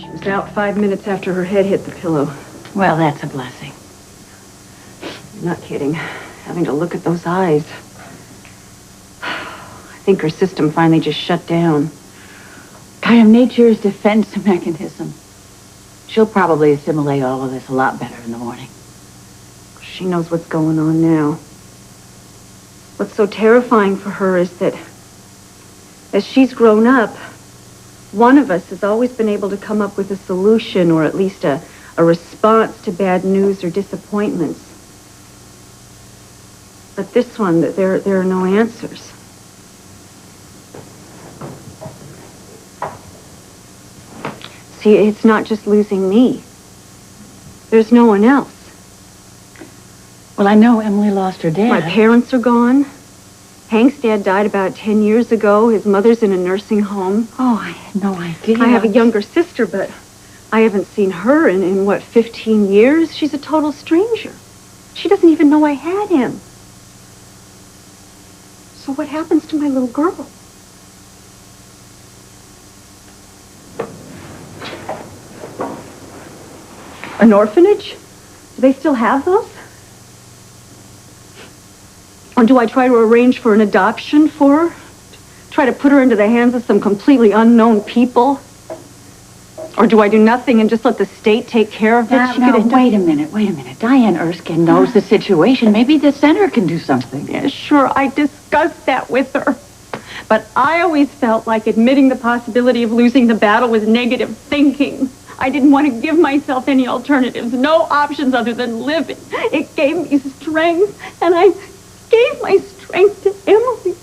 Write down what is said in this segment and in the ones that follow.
She was out 5 minutes after her head hit the pillow. Well, that's a blessing. I'm not kidding. Having to look at those eyes. I think her system finally just shut down. Kind of nature's defense mechanism. She'll probably assimilate all of this a lot better in the morning. She knows what's going on now. What's so terrifying for her is that as she's grown up, one of us has always been able to come up with a solution or at least a response to bad news or disappointments. But this one, there are no answers. See, it's not just losing me. There's no one else. Well, I know Emily lost her dad. My parents are gone. Hank's dad died about 10 years ago. His mother's in a nursing home. Oh, I had no idea. I have a younger sister, but I haven't seen her in what, 15 years? She's a total stranger. She doesn't even know I had him. So what happens to my little girl? An orphanage? Do they still have those? Or do I try to arrange for an adoption for her? Try to put her into the hands of some completely unknown people? Or do I do nothing and just let the state take care of it? Now, wait a minute. Diane Erskine knows the situation. Maybe the center can do something. Yeah, sure, I discussed that with her. But I always felt like admitting the possibility of losing the battle was negative thinking. I didn't want to give myself any alternatives, no options other than living. It gave me strength, and I gave my strength to Emily.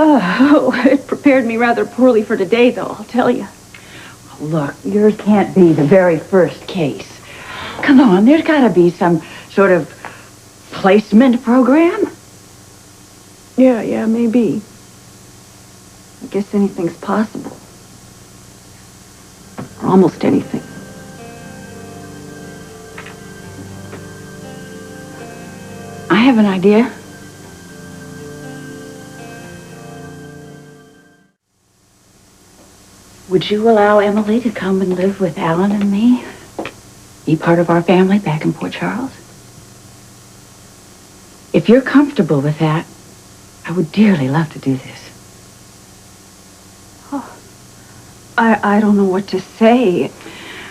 Oh, it prepared me rather poorly for today, though, I'll tell you. Look, yours can't be the very first case. Come on, there's got to be some sort of placement program. Yeah, maybe. I guess anything's possible. Or almost anything. I have an idea. Would you allow Emily to come and live with Alan and me? Be part of our family back in Port Charles? If you're comfortable with that, I would dearly love to do this. Oh, I don't know what to say.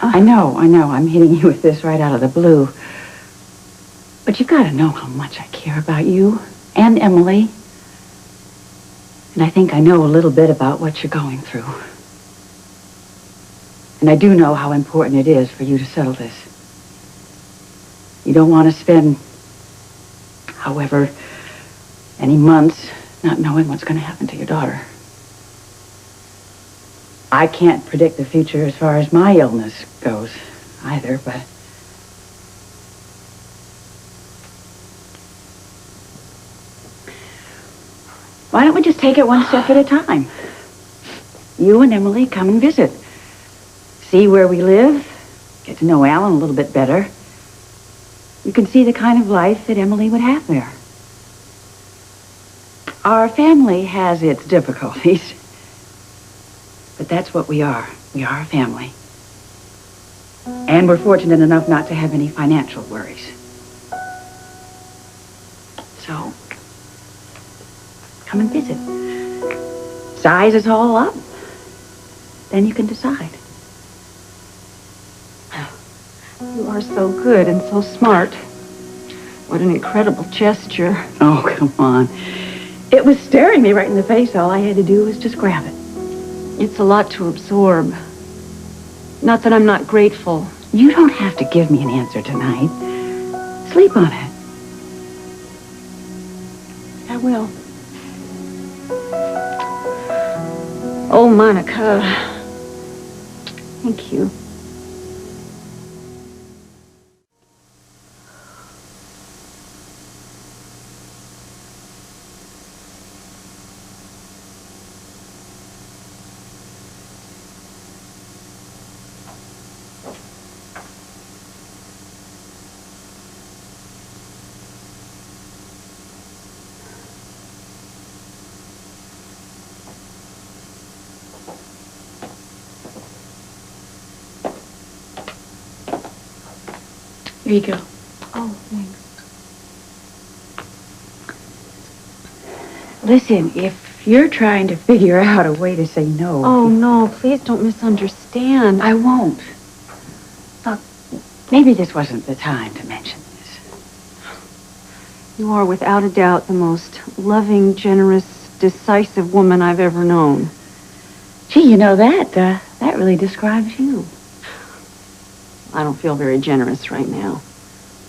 I know. I'm hitting you with this right out of the blue. But you've got to know how much I care about you and Emily. And I think I know a little bit about what you're going through. And I do know how important it is for you to settle this. You don't want to spend however many months not knowing what's going to happen to your daughter. I can't predict the future as far as my illness goes either, but why don't we just take it one step at a time? You and Emily come and visit. See where we live, get to know Alan a little bit better. You can see the kind of life that Emily would have there. Our family has its difficulties, but that's what we are. We are a family. And we're fortunate enough not to have any financial worries. So, come and visit. Size us all up. Then you can decide. You are so good and so smart. What an incredible gesture. Oh, come on. It was staring me right in the face. All I had to do was just grab it. It's a lot to absorb. Not that I'm not grateful. You don't have to give me an answer tonight. Sleep on it. I will. Oh, Monica. Thank you. Here you go. Oh, thanks. Listen, if you're trying to figure out a way to say no... Oh, no, please don't misunderstand. I won't. Look, maybe this wasn't the time to mention this. You are, without a doubt, the most loving, generous, decisive woman I've ever known. Gee, you know that really describes you. I don't feel very generous right now.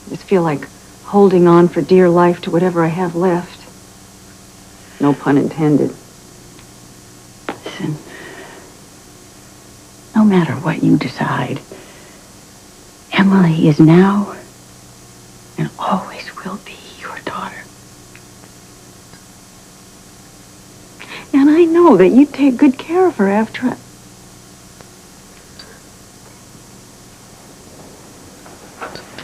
I just feel like holding on for dear life to whatever I have left. No pun intended. Listen, no matter what you decide, Emily is now and always will be your daughter. And I know that you'd take good care of her after I...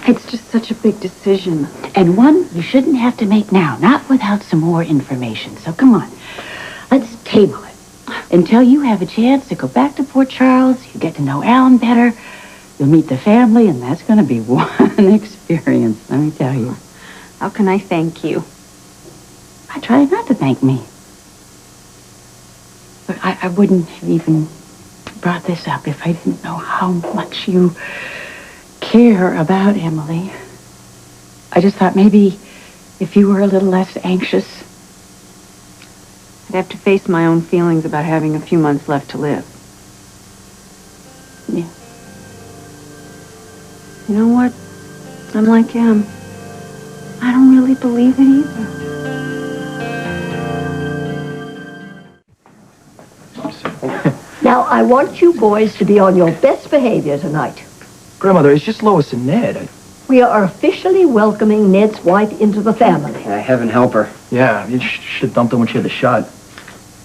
It's just such a big decision. And one you shouldn't have to make now, not without some more information. So come on, let's table it until you have a chance to go back to Port Charles. You get to know Alan better. You'll meet the family, and that's going to be one experience, let me tell you. How can I thank you? I try not to thank me. But I wouldn't have even brought this up if I didn't know how much you care about Emily. I just thought maybe if you were a little less anxious. I'd have to face my own feelings about having a few months left to live. Yeah. You know what? I'm like Em. I don't really believe it either. Now, I want you boys to be on your best behavior tonight. Grandmother, it's just Lois and Ned. We are officially welcoming Ned's wife into the family. Heaven help her. Yeah, you should have dumped her when she had the shot.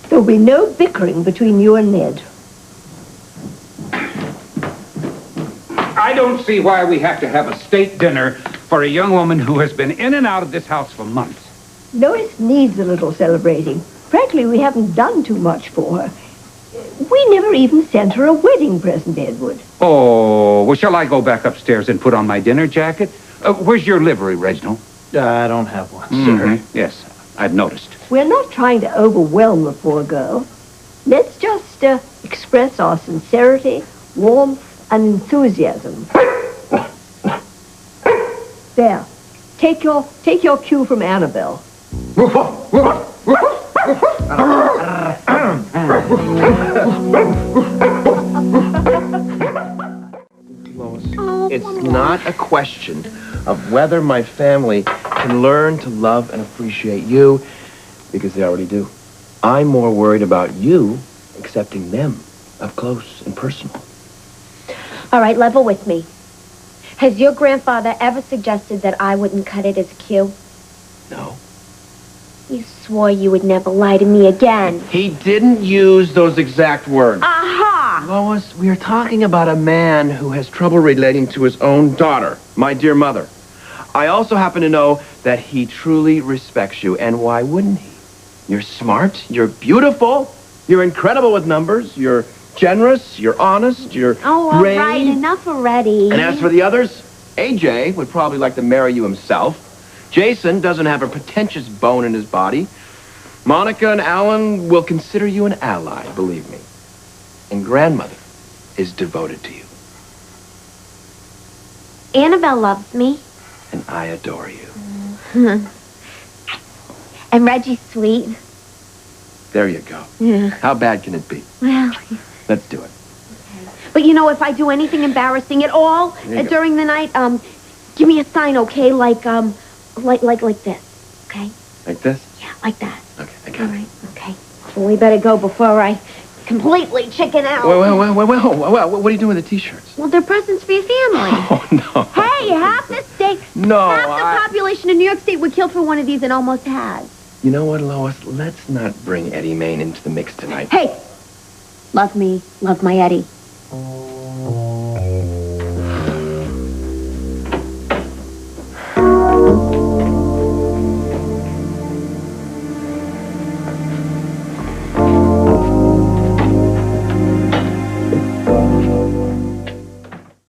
There'll be no bickering between you and Ned. I don't see why we have to have a state dinner for a young woman who has been in and out of this house for months. Lois needs a little celebrating. Frankly, we haven't done too much for her. We never even sent her a wedding present, Edward. Oh, well, shall I go back upstairs and put on my dinner jacket? Where's your livery, Reginald? I don't have one, Mm-hmm. sir. Yes, I've noticed. We're not trying to overwhelm the poor girl. Let's just express our sincerity, warmth, and enthusiasm. There. Take your cue from Anabelle. Lois, it's not a question of whether my family can learn to love and appreciate you, because they already do. I'm more worried about you accepting them up close and personal. All right, level with me. Has your grandfather ever suggested that I wouldn't cut it as Q? No. You swore you would never lie to me again. He didn't use those exact words. Aha! Lois, we are talking about a man who has trouble relating to his own daughter, my dear mother. I also happen to know that he truly respects you, and why wouldn't he? You're smart, you're beautiful, you're incredible with numbers, you're generous, you're honest, you're Oh, all brave. right, enough already. And as for the others, AJ would probably like to marry you himself. Jason doesn't have a pretentious bone in his body. Monica and Alan will consider you an ally, believe me. And grandmother is devoted to you. Anabelle loves me. And I adore you. And Reggie's sweet. There you go. Yeah. How bad can it be? Well, Let's do it. but you know, if I do anything embarrassing at all There you go. during the night, give me a sign, okay? Like this, okay? Like this? Yeah, like that. Okay, I All got it. right, okay. Well, we better go before I completely chicken out. Well, what are you doing with the T-shirts? Well, they're presents for your family. Oh, no. Hey, half the state, No, half the population of New York State would kill for one of these and almost has. You know what, Lois? Let's not bring Eddie Maine into the mix tonight. Hey, love me, love my Eddie.